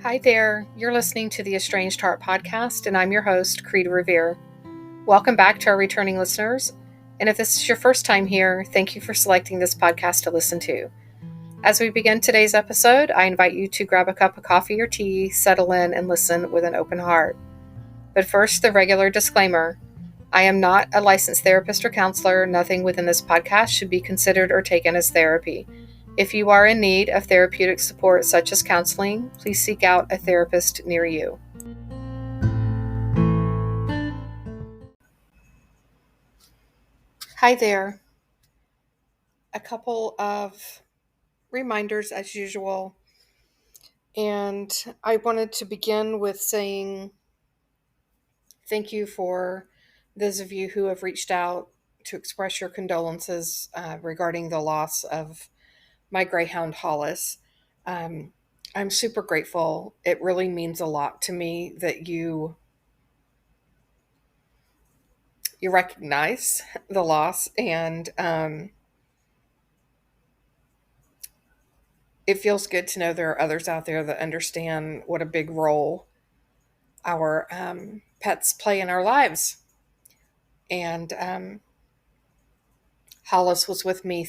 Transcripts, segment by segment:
Hi there, you're listening to the Estranged Heart podcast, and I'm your host, Kreed Revere. Welcome back to our returning listeners, and if this is your first time here, thank you for selecting this podcast to listen to. As we begin today's episode, I invite you to grab a cup of coffee or tea, settle in, and listen with an open heart. But first, the regular disclaimer. I am not a licensed therapist or counselor. Nothing within this podcast should be considered or taken as therapy. If you are in need of therapeutic support such as counseling, please seek out a therapist near you. Hi there. A couple of reminders as usual. And I wanted to begin with saying thank you for those of you who have reached out to express your condolences regarding the loss of my Greyhound Hollis. I'm super grateful. It really means a lot to me that you recognize the loss, and it feels good to know there are others out there that understand what a big role our pets play in our lives. And Hollis was with me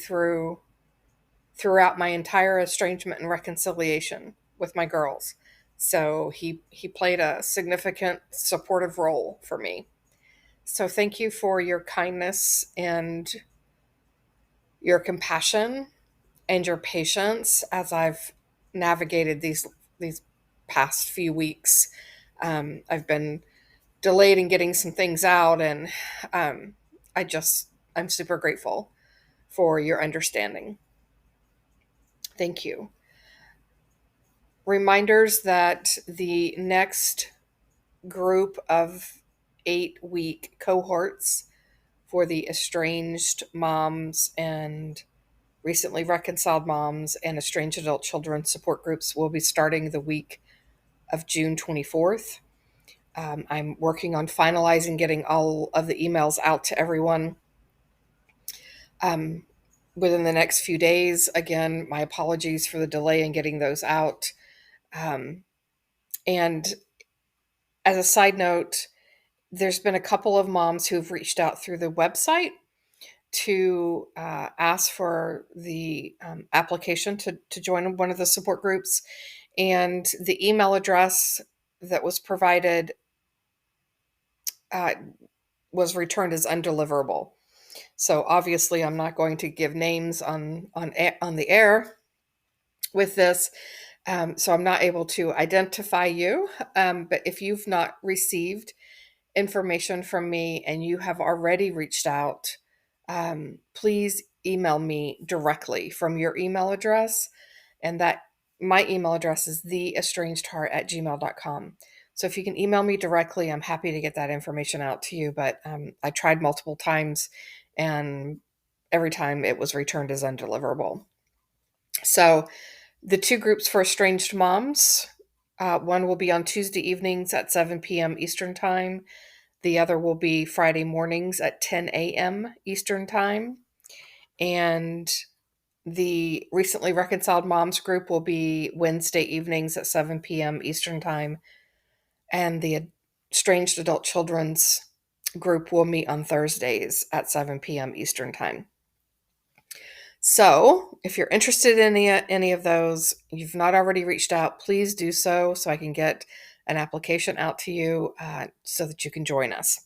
throughout my entire estrangement and reconciliation with my girls. So he played a significant supportive role for me. So thank you for your kindness and your compassion and your patience as I've navigated these past few weeks. I've been delayed in getting some things out, and I'm super grateful for your understanding. Thank you. Reminders that the next group of 8-week cohorts for the estranged moms and recently reconciled moms and estranged adult children support groups will be starting the week of June 24th. I'm working on finalizing getting all of the emails out to everyone within the next few days. Again, my apologies for the delay in getting those out. And as a side note, there's been a couple of moms who've reached out through the website to ask for the application to join one of the support groups. And the email address that was provided was returned as undeliverable. So obviously I'm not going to give names on the air with this. So I'm not able to identify you. But if you've not received information from me and you have already reached out, please email me directly from your email address. And that my email address is theestrangedheart@gmail.com. So if you can email me directly, I'm happy to get that information out to you. But I tried multiple times, and every time it was returned as undeliverable. So the two groups for estranged moms, one will be on Tuesday evenings at 7 p.m. Eastern Time. The other will be Friday mornings at 10 a.m. Eastern Time. And the recently reconciled moms group will be Wednesday evenings at 7 p.m. Eastern Time. And the estranged adult children's group will meet on Thursdays at 7 p.m. Eastern Time. So if you're interested in any of those, you've not already reached out, please do so I can get an application out to you so that you can join us.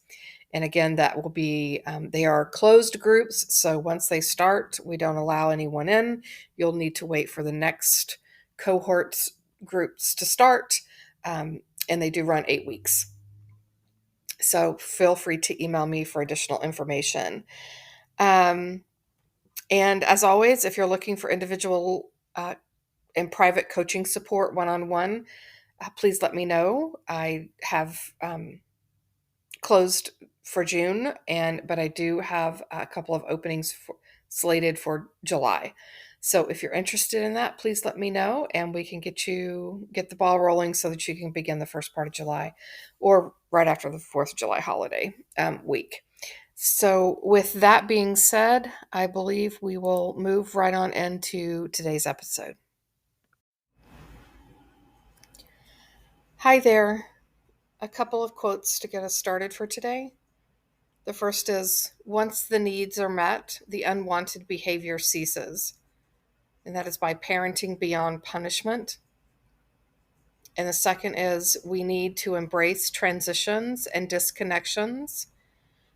And again, that will be, they are closed groups. So once they start, we don't allow anyone in. You'll need to wait for the next cohort groups to start. And they do run 8 weeks. So feel free to email me for additional information. And as always, if you're looking for individual and private coaching support one-on-one, please let me know. I have closed for June, but I do have a couple of openings slated for July. So if you're interested in that, please let me know, and we can get the ball rolling so that you can begin the first part of July, or right after the 4th of July holiday week. So with that being said, I believe we will move right on into today's episode. Hi there. A couple of quotes to get us started for today. The first is, once the needs are met, the unwanted behavior ceases. And that is by Parenting Beyond Punishment. And the second is, we need to embrace transitions and disconnections,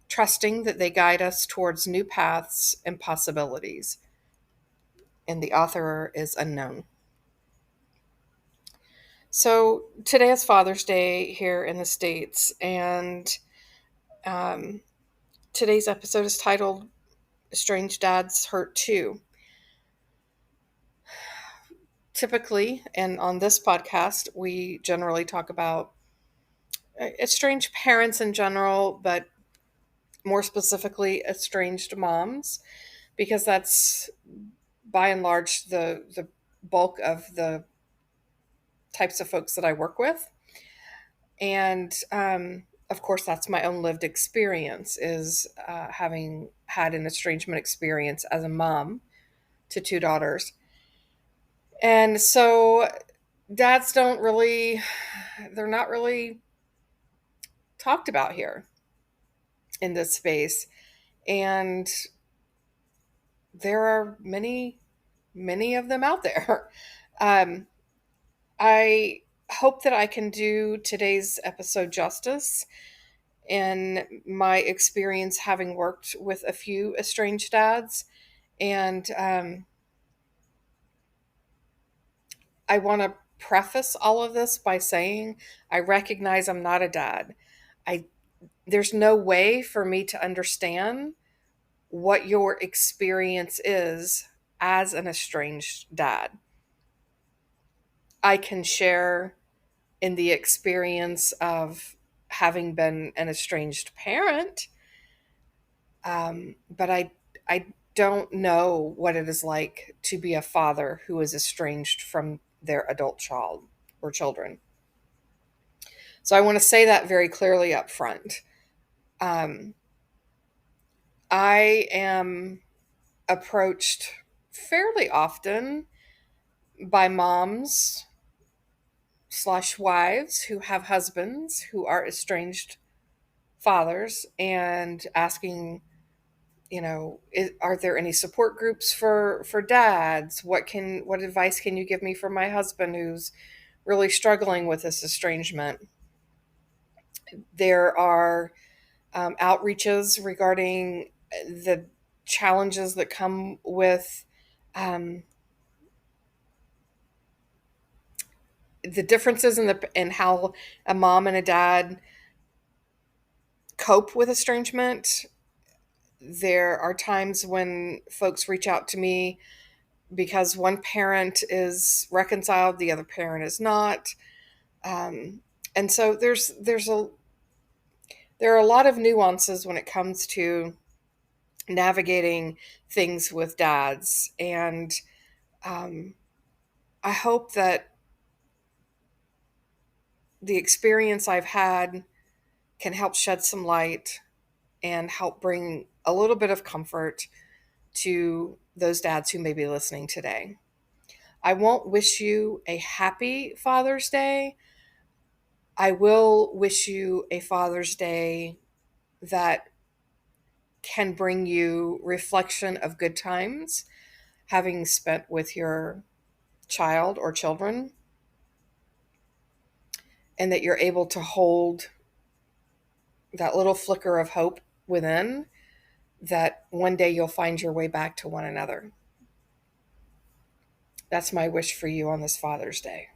trusting that they guide us towards new paths and possibilities. And the author is unknown. So today is Father's Day here in the States, and um, today's episode is titled Estranged Dads Hurt Too. Typically, and on this podcast, we generally talk about estranged parents in general, but more specifically, estranged moms, because that's by and large the bulk of the types of folks that I work with. And of course, that's my own lived experience, is having had an estrangement experience as a mom to two daughters. And so dads they're not really talked about here in this space. And there are many of them out there. Um, I hope that I can do today's episode justice in my experience having worked with a few estranged dads. And I want to preface all of this by saying I recognize I'm not a dad. I There's no way for me to understand what your experience is as an estranged dad. I can share in the experience of having been an estranged parent, but I don't know what it is like to be a father who is estranged from their adult child or children. So I want to say that very clearly up front. Um, I am approached fairly often by moms slash wives who have husbands who are estranged fathers, and asking, are there any support groups for dads? What advice can you give me for my husband who's really struggling with this estrangement? There are outreaches regarding the challenges that come with um, the differences in how a mom and a dad cope with estrangement. There are times when folks reach out to me because one parent is reconciled, the other parent is not, and so there are a lot of nuances when it comes to navigating things with dads, and um, I hope that the experience I've had can help shed some light and help bring a little bit of comfort to those dads who may be listening today. I won't wish you a happy Father's Day. I will wish you a Father's Day that can bring you reflection of good times, having spent with your child or children, and that you're able to hold that little flicker of hope within, that one day you'll find your way back to one another. That's my wish for you on this Father's Day.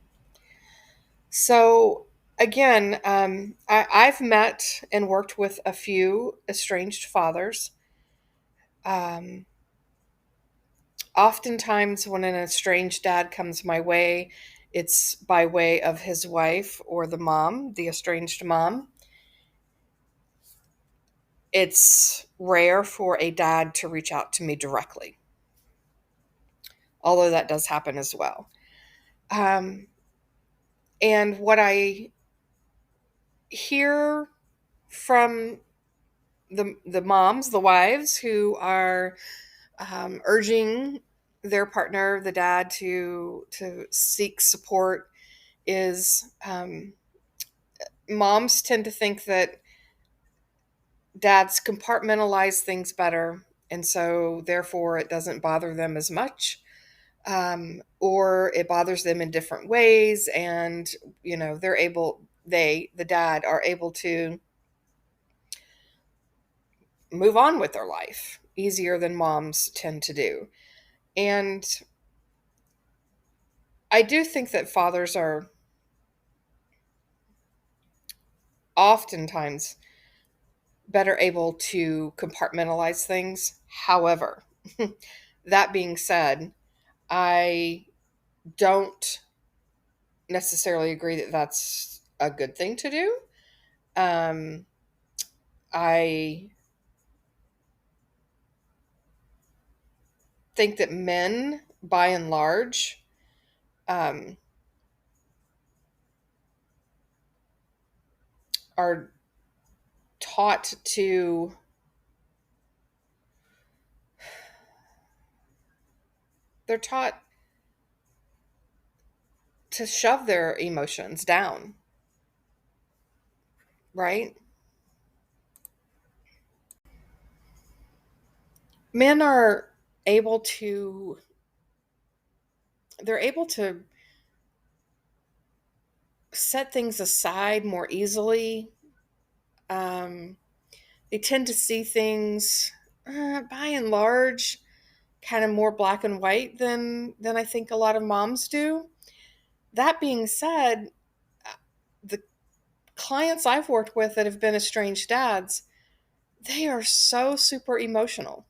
So, again, I've met and worked with a few estranged fathers. Um, Oftentimes, when an estranged dad comes my way, it's by way of his wife or the mom, the estranged mom. It's rare for a dad to reach out to me directly, although that does happen as well. Um, and what I hear from the moms, the wives who are urging their partner, the dad, to seek support, is Moms tend to think that dads compartmentalize things better, and so therefore it doesn't bother them as much, or it bothers them in different ways, and they're able they the dad are able to move on with their life easier than moms tend to do. And I do think that fathers are oftentimes better able to compartmentalize things. However, that being said, I don't necessarily agree that that's a good thing to do. Um, I think that men, by and large, um, are taught to they're taught to shove their emotions down, right? Men are able to they're able to set things aside more easily. Um, they tend to see things, by and large, kind of more black and white than I think a lot of moms do. That being said, the clients I've worked with that have been estranged dads, they are so super emotional,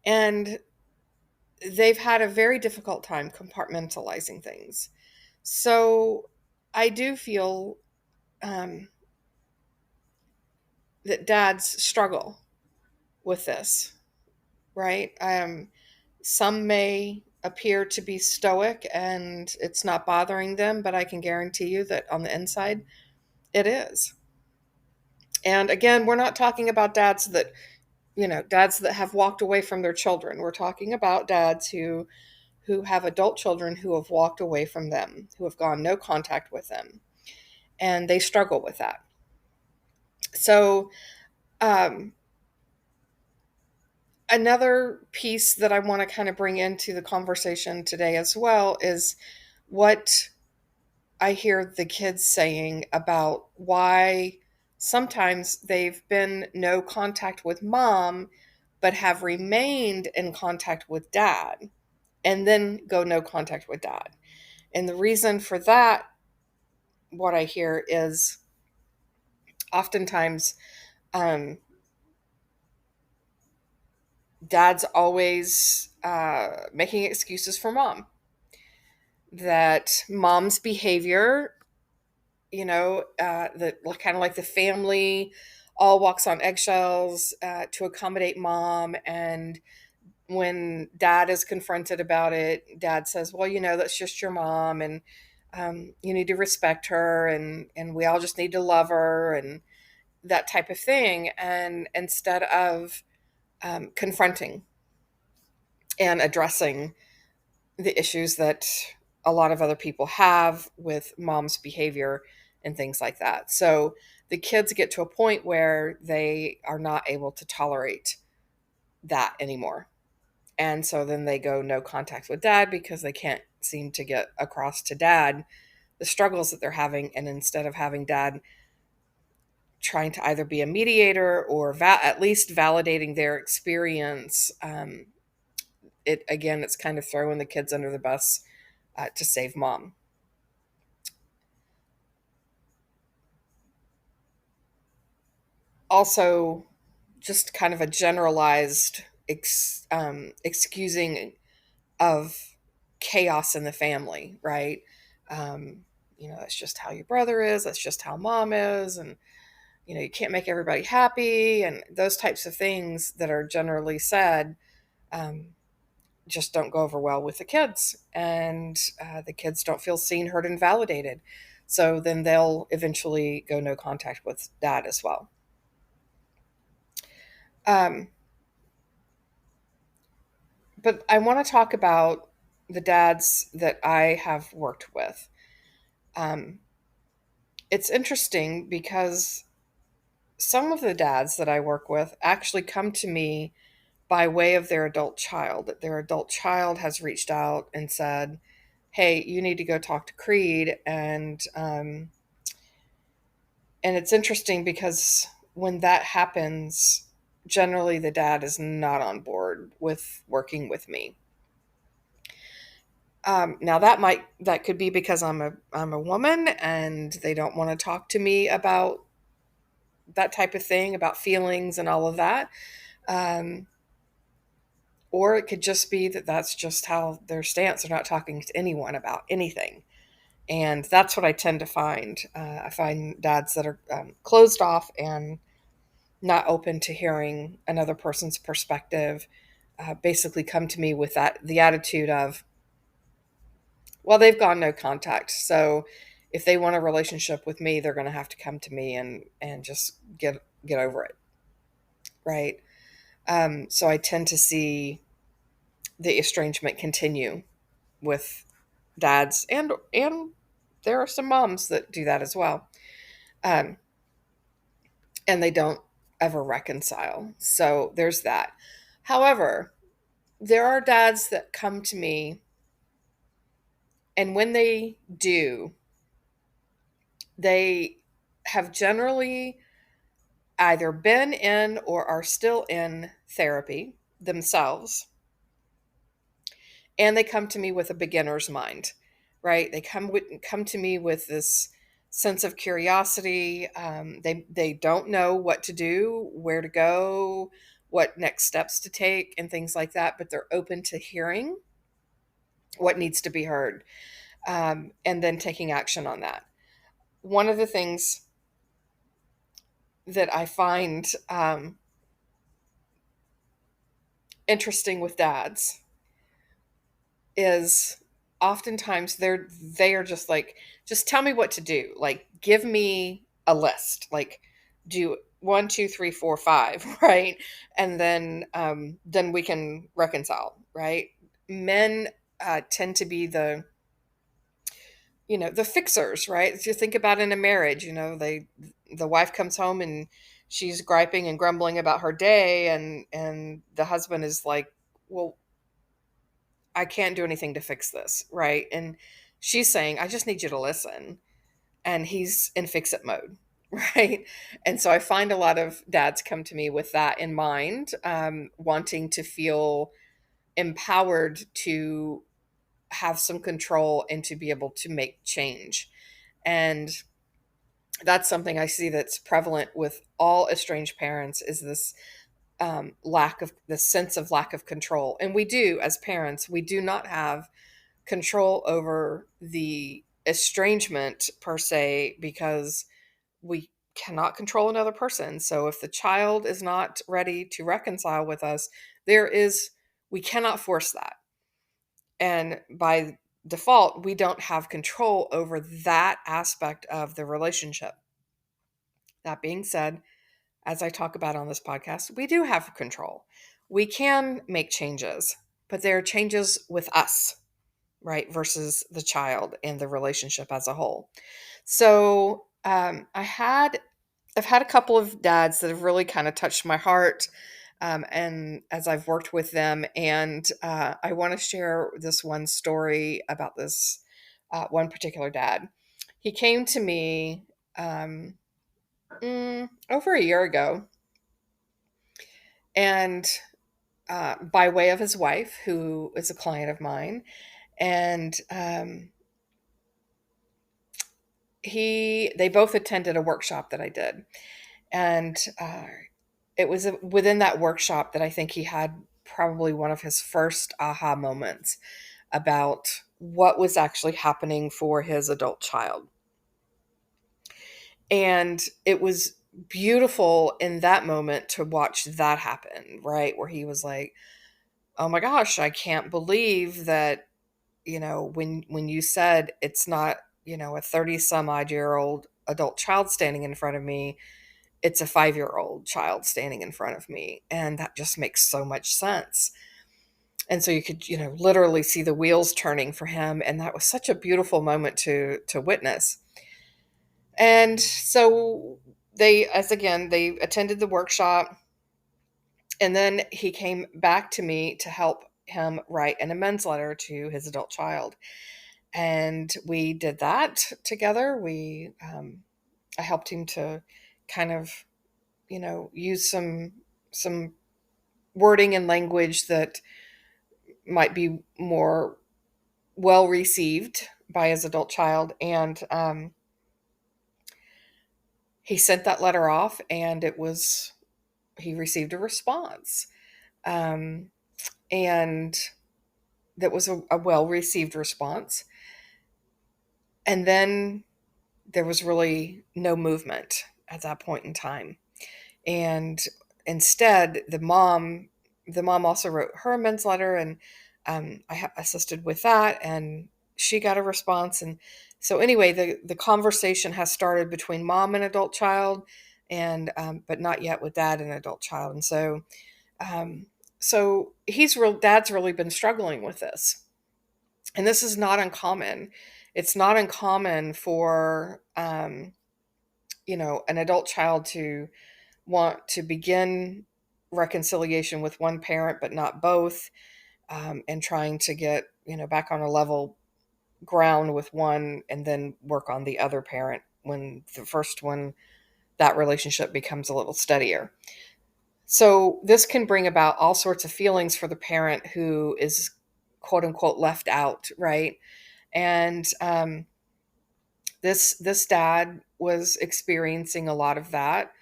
and they've had a very difficult time compartmentalizing things. So I do feel um, that dads struggle with this, right? Some may appear to be stoic and it's not bothering them, but I can guarantee you that on the inside, it is. And again, we're not talking about dads that have walked away from their children. We're talking about dads who have adult children who have walked away from them, who have gone no contact with them, and they struggle with that. So, um, another piece that I want to kind of bring into the conversation today as well is what I hear the kids saying about why sometimes they've been no contact with mom, but have remained in contact with dad and then go no contact with dad. And the reason for that, what I hear is oftentimes um, dad's always making excuses for mom, that mom's behavior, that kind of like the family all walks on eggshells to accommodate mom. And when dad is confronted about it, dad says, well, that's just your mom, and you need to respect her, and we all just need to love her, and that type of thing. And instead of confronting and addressing the issues that a lot of other people have with mom's behavior and things like that. So the kids get to a point where they are not able to tolerate that anymore. And so then they go no contact with dad because they can't seem to get across to dad the struggles that they're having. And instead of having dad trying to either be a mediator or at least validating their experience, it's kind of throwing the kids under the bus to save mom. Also, just kind of a generalized excusing of chaos in the family, right? Um, that's just how your brother is, that's just how mom is, and you can't make everybody happy, and those types of things that are generally said um, just don't go over well with the kids, and the kids don't feel seen, heard, and validated. So then they'll eventually go no contact with dad as well. Um, but I want to talk about the dads that I have worked with. Um, it's interesting because some of the dads that I work with actually come to me by way of their adult child. That their adult child has reached out and said, "Hey, you need to go talk to Kreed." And it's interesting because when that happens, generally the dad is not on board with working with me. Now that could be because I'm a woman and they don't want to talk to me about that type of thing, about feelings and all of that. Um, or it could just be that that's just how their stance. They're not talking to anyone about anything. And that's what I tend to find. I find dads that are closed off and not open to hearing another person's perspective basically come to me with the attitude of, well, they've gone no contact. So if they want a relationship with me, they're going to have to come to me and just get over it. Right. So I tend to see the estrangement continue with dads, and there are some moms that do that as well. Um, and they don't ever reconcile. So there's that. However, there are dads that come to me, and when they do, they have generally either been in or are still in therapy themselves, and they come to me with a beginner's mind, right? They come to me with this sense of curiosity. They don't know what to do, where to go, what next steps to take, and things like that. But they're open to hearing what needs to be heard, and then taking action on that. One of the things that I find interesting with dads is oftentimes they are just like, just tell me what to do, like give me a list, like do 1 2 3 4 5, right? And then we can reconcile, right? Men tend to be the fixers, right? If you think about in a marriage, the wife comes home and she's griping and grumbling about her day, and the husband is like, well, I can't do anything to fix this, right? And she's saying, I just need you to listen. And he's in fix it mode, right? And so I find a lot of dads come to me with that in mind, wanting to feel empowered to have some control and to be able to make change. And that's something I see that's prevalent with all estranged parents, is this lack of the sense of lack of control. And we do, as parents, we do not have control over the estrangement per se, because we cannot control another person. So if the child is not ready to reconcile with us, we cannot force that. And by default, we don't have control over that aspect of the relationship. That being said, as I talk about on this podcast, we do have control. We can make changes, but there are changes with us, right, versus the child and the relationship as a whole. So I've had a couple of dads that have really kind of touched my heart, and as I've worked with them, and I want to share this one story about this one particular dad. He came to me over a year ago, and by way of his wife, who is a client of mine, and they both attended a workshop that I did, and it was within that workshop that I think he had probably one of his first aha moments about what was actually happening for his adult child. And it was beautiful in that moment to watch that happen, right? Where he was like, "Oh my gosh, I can't believe that, when you said it's not, a 30 some odd year old adult child standing in front of me, it's a 5-year-old child standing in front of me." And that just makes so much sense. And so you could, literally see the wheels turning for him. And that was such a beautiful moment to witness. And so they attended the workshop, and then he came back to me to help him write an amends letter to his adult child. And we did that together. I helped him to kind of, use some wording and language that might be more well received by his adult child. And he sent that letter off, and he received a response. Um, and that was a well received response. And then there was really no movement at that point in time. And instead, the mom also wrote her amends letter, and assisted with that, and she got a response. And so anyway, the conversation has started between mom and adult child, and but not yet with dad and adult child. And um, so dad's really been struggling with this, and this is not uncommon. It's not uncommon for an adult child to want to begin reconciliation with one parent but not both, and trying to get back on a level ground with one, and then work on the other parent when the first one, that relationship becomes a little steadier. So this can bring about all sorts of feelings for the parent who is quote unquote left out, right? And this dad was experiencing a lot of that,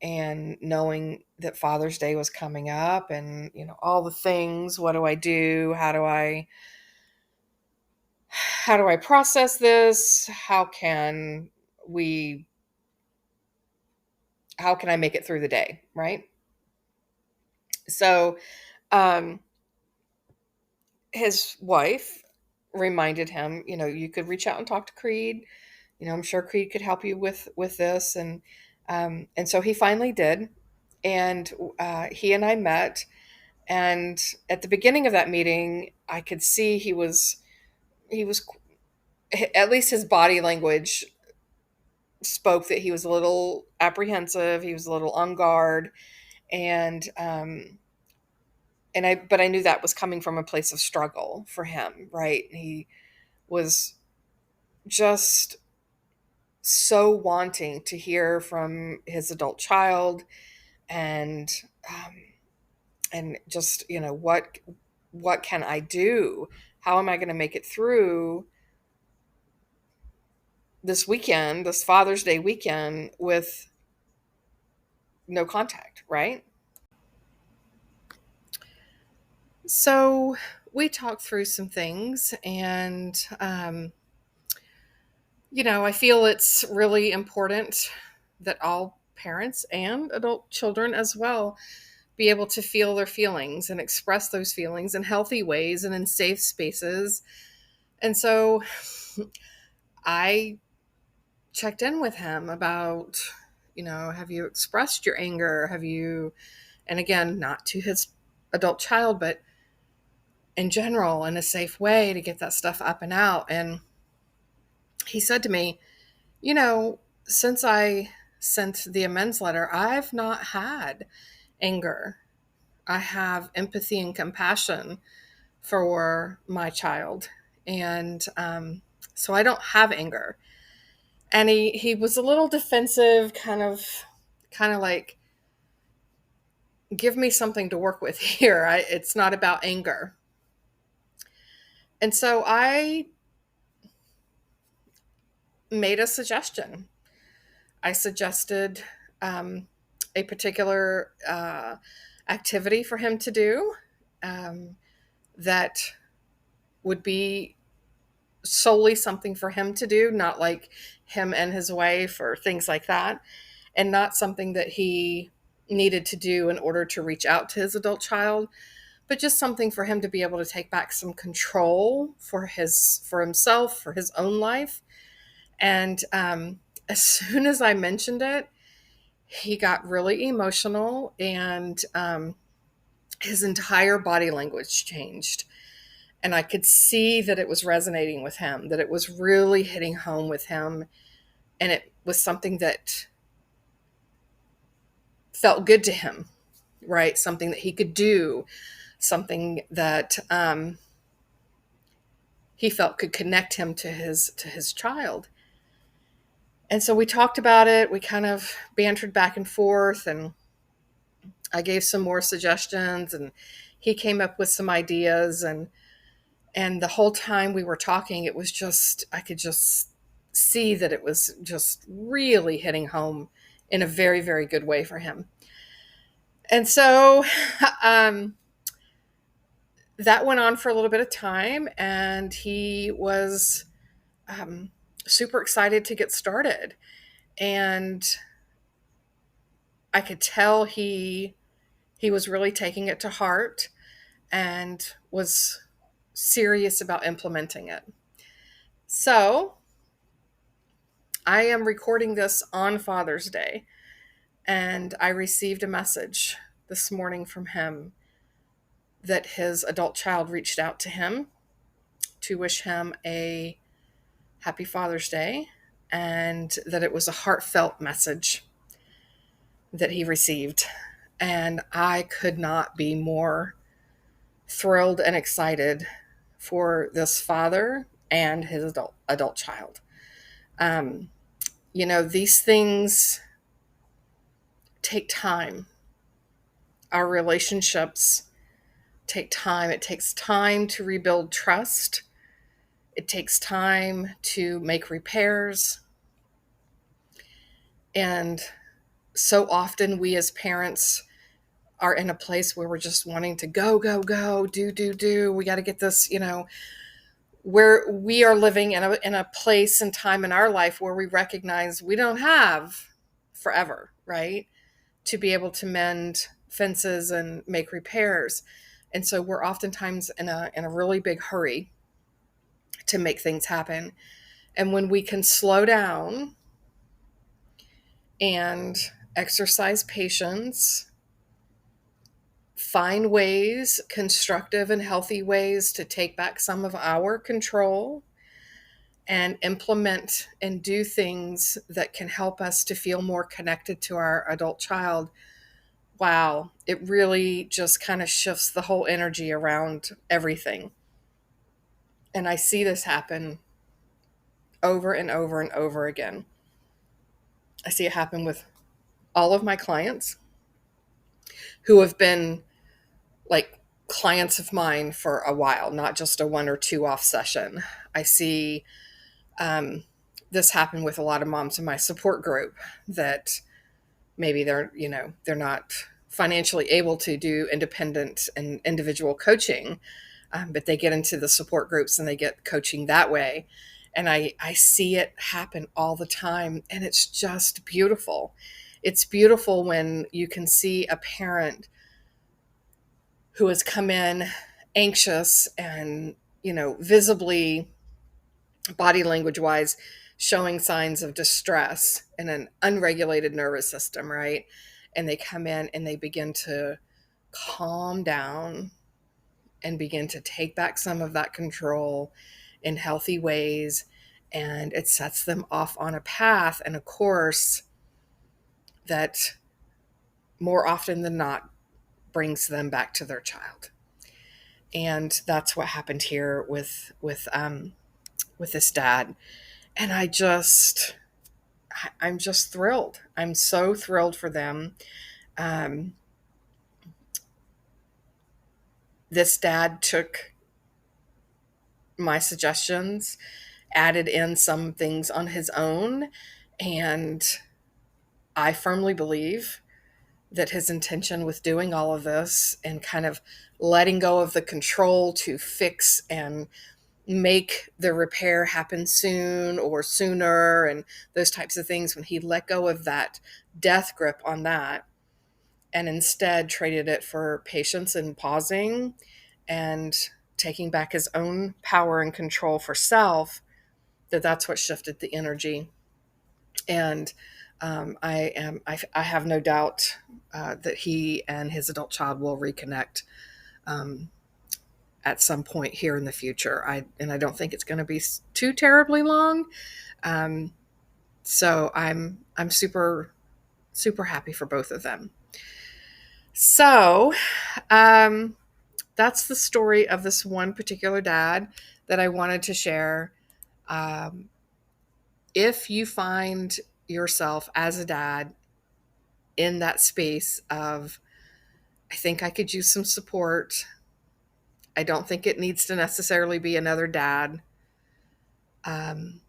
and knowing that Father's Day was coming up, and all the things. What do I do? How do I process this? We how can I make it through the day, right? So um, his wife reminded him, you could reach out and talk to Kreed. I'm sure Kreed could help you with this. And so he finally did. And he and I met. And at the beginning of that meeting, I could see he was at least his body language spoke that he was a little apprehensive. He was a little on guard, and but I knew that was coming from a place of struggle for him, right? He was just so wanting to hear from his adult child, and um, and just what can I do? How am I going to make it through this weekend, this Father's Day weekend, with no contact, right? So we talked through some things, and I feel it's really important that all parents and adult children as well be able to feel their feelings and express those feelings in healthy ways and in safe spaces. And so I checked in with him about, have you expressed your anger? And again, not to his adult child, but in general, in a safe way to get that stuff up and out. And he said to me, since I sent the amends letter, I've not had anger. I have empathy and compassion for my child. And so I don't have anger. And he was a little defensive, kind of like, give me something to work with here. It's not about anger. And so I made a suggestion. I suggested a particular activity for him to do, that would be solely something for him to do, not like him and his wife or things like that, and not something that he needed to do in order to reach out to his adult child, but just something for him to be able to take back some control for himself, for his own life. And as soon as I mentioned it, he got really emotional, and his entire body language changed. And I could see that it was resonating with him, that it was really hitting home with him. And it was something that felt good to him, right? Something that he could do, something that he felt could connect him to his child. And so we talked about it. We kind of bantered back and forth, and I gave some more suggestions, and he came up with some ideas. And the whole time we were talking, it was just, I could just see that it was just really hitting home in a very, very good way for him. And so um, that went on for a little bit of time, and he was um, super excited to get started. And I could tell he was really taking it to heart and was serious about implementing it. So I am recording this on Father's Day, and I received a message this morning from him that his adult child reached out to him to wish him a happy Father's Day, and that it was a heartfelt message that he received. And I could not be more thrilled and excited for this father and his adult child. Um, these things take time. Our relationships take time. It takes time to rebuild trust. It takes time to make repairs. And so often we as parents are in a place where we're just wanting to go, go, go, do. We got to get this, where we are living in a place and time in our life where we recognize we don't have forever, right? To be able to mend fences and make repairs. And so we're oftentimes in a really big hurry to make things happen. And when we can slow down and exercise patience, find ways, constructive and healthy ways to take back some of our control and implement and do things that can help us to feel more connected to our adult child, wow, it really just kind of shifts the whole energy around everything. And I see this happen over and over and over again. I see it happen with all of my clients who have been like clients of mine for a while, not just a 1 or 2 off session. I see this happen with a lot of moms in my support group that maybe they're not financially able to do independent and individual coaching, but they get into the support groups and they get coaching that way. And I see it happen all the time, and it's just beautiful. It's beautiful when you can see a parent who has come in anxious and, visibly, body language wise, showing signs of distress and an unregulated nervous system, right? And they come in and they begin to calm down and begin to take back some of that control in healthy ways. And it sets them off on a path and a course that more often than not brings them back to their child. And that's what happened here with this dad. And I'm just thrilled. I'm so thrilled for them. This dad took my suggestions, added in some things on his own, and I firmly believe that his intention with doing all of this and kind of letting go of the control to fix and make the repair happen soon or sooner and those types of things, when he let go of that death grip on that and instead traded it for patience and pausing and taking back his own power and control for self, that's what shifted the energy. And I have no doubt that he and his adult child will reconnect at some point here in the future. I don't think it's going to be too terribly long. So I'm super, super happy for both of them. So that's the story of this one particular dad that I wanted to share. Um, if you find yourself as a dad in that space of, I think I could use some support. I don't think it needs to necessarily be another dad. And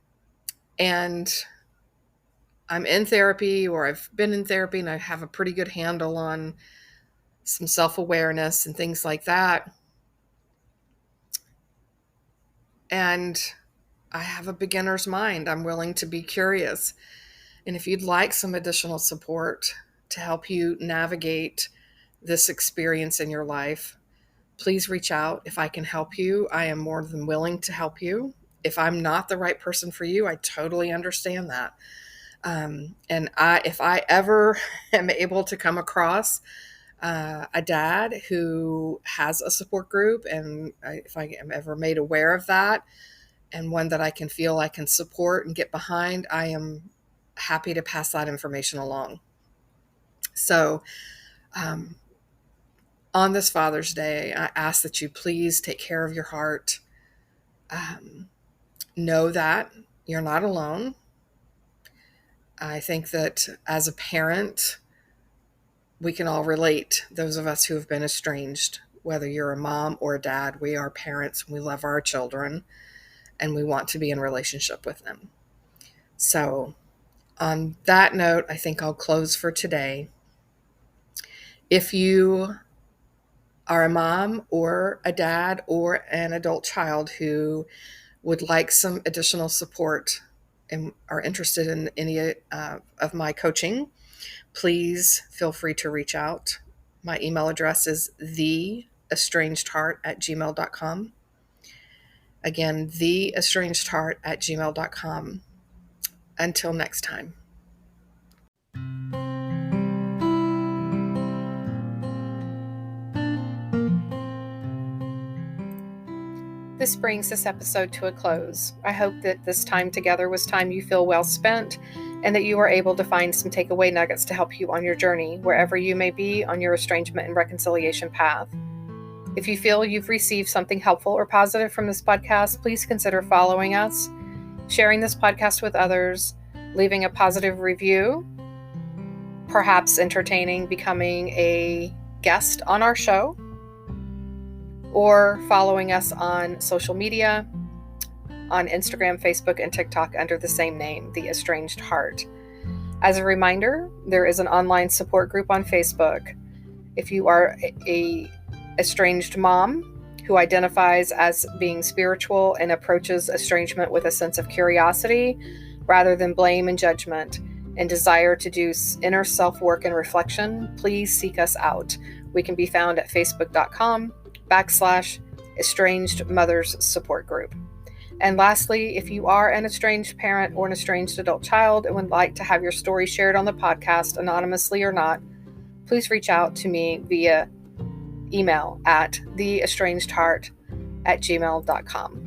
I'm in therapy, or I've been in therapy, and I have a pretty good handle on some self-awareness and things like that. And I have a beginner's mind. I'm willing to be curious. And if you'd like some additional support to help you navigate this experience in your life, please reach out. If I can help you, I am more than willing to help you. If I'm not the right person for you, I totally understand that. If I ever am able to come across a dad who has a support group, and if I am ever made aware of that, and one that I can feel I can support and get behind, I am happy to pass that information along. So, on this Father's Day, I ask that you please take care of your heart. Know that you're not alone. I think that as a parent, we can all relate, those of us who have been estranged. Whether you're a mom or a dad, we are parents, we love our children, and we want to be in relationship with them. So, on that note, I think I'll close for today. If you are a mom or a dad or an adult child who would like some additional support and are interested in any of my coaching, please feel free to reach out. My email address is theestrangedheart@gmail.com. Again, theestrangedheart@gmail.com. Until next time. This brings this episode to a close. I hope that this time together was time you feel well spent, and that you are able to find some takeaway nuggets to help you on your journey, wherever you may be on your estrangement and reconciliation path. If you feel you've received something helpful or positive from this podcast, please consider following us, sharing this podcast with others, leaving a positive review, perhaps entertaining becoming a guest on our show, or following us on social media, on Instagram, Facebook, and TikTok under the same name, The Estranged Heart. As a reminder, there is an online support group on Facebook. If you are a estranged mom who identifies as being spiritual and approaches estrangement with a sense of curiosity rather than blame and judgment, and desire to do inner self-work and reflection, please seek us out. We can be found at facebook.com/Estranged Mothers Support Group. And lastly, if you are an estranged parent or an estranged adult child and would like to have your story shared on the podcast, anonymously or not, please reach out to me via email at theestrangedheart@gmail.com.